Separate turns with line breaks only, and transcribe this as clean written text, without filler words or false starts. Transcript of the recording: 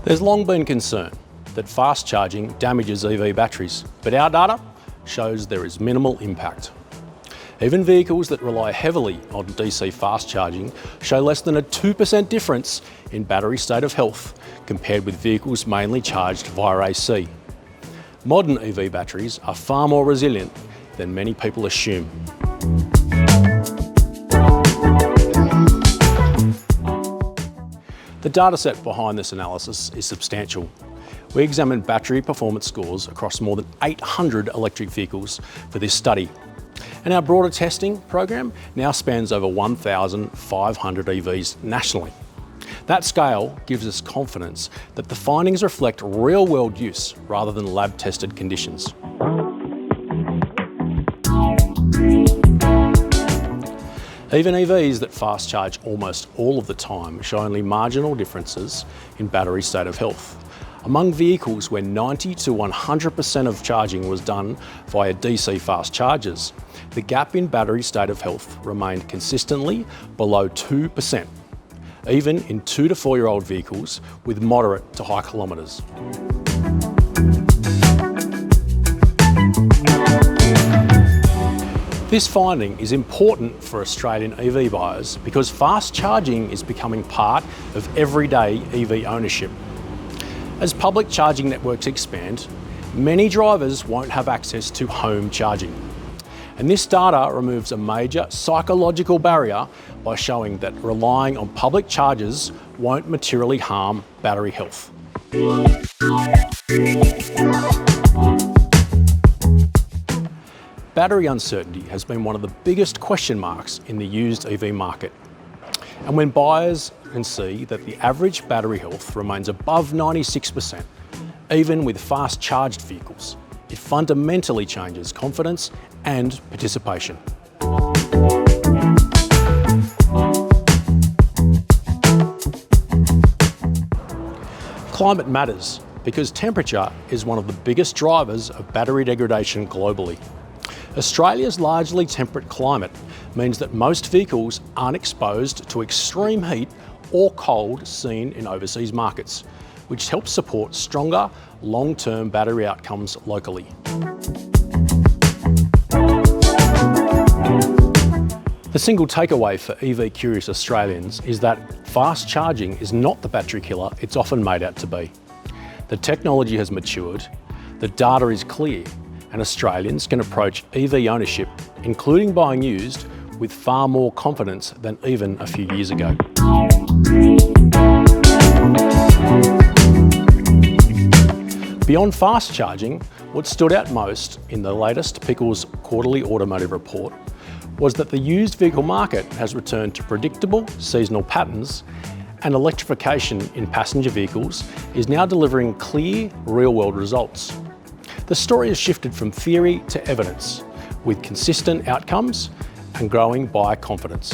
There's long been concern that fast charging damages EV batteries, but our data shows there is minimal impact. Even vehicles that rely heavily on DC fast charging show less than a 2% difference in battery state of health compared with vehicles mainly charged via AC. Modern EV batteries are far more resilient than many people assume. The dataset behind this analysis is substantial. We examined battery performance scores across more than 800 electric vehicles for this study. And our broader testing program now spans over 1,500 EVs nationally. That scale gives us confidence that the findings reflect real-world use rather than lab-tested conditions. Even EVs that fast charge almost all of the time show only marginal differences in battery state of health. Among vehicles where 90 to 100% of charging was done via DC fast chargers, the gap in battery state of health remained consistently below 2%, even in 2 to 4-year-old vehicles with moderate to high kilometres. This finding is important for Australian EV buyers because fast charging is becoming part of everyday EV ownership. As public charging networks expand, many drivers won't have access to home charging. And this data removes a major psychological barrier by showing that relying on public chargers won't materially harm battery health. Battery uncertainty has been one of the biggest question marks in the used EV market. And when buyers can see that the average battery health remains above 96%, even with fast charged vehicles, it fundamentally changes confidence and participation. Climate matters because temperature is one of the biggest drivers of battery degradation globally. Australia's largely temperate climate means that most vehicles aren't exposed to extreme heat or cold seen in overseas markets, which helps support stronger long-term battery outcomes locally. The single takeaway for EV-curious Australians is that fast charging is not the battery killer it's often made out to be. The technology has matured, the data is clear, and Australians can approach EV ownership, including buying used, with far more confidence than even a few years ago. Beyond fast charging, what stood out most in the latest Pickles quarterly automotive report was that the used vehicle market has returned to predictable seasonal patterns, and electrification in passenger vehicles is now delivering clear, real-world results. The story has shifted from theory to evidence, with consistent outcomes and growing buyer confidence.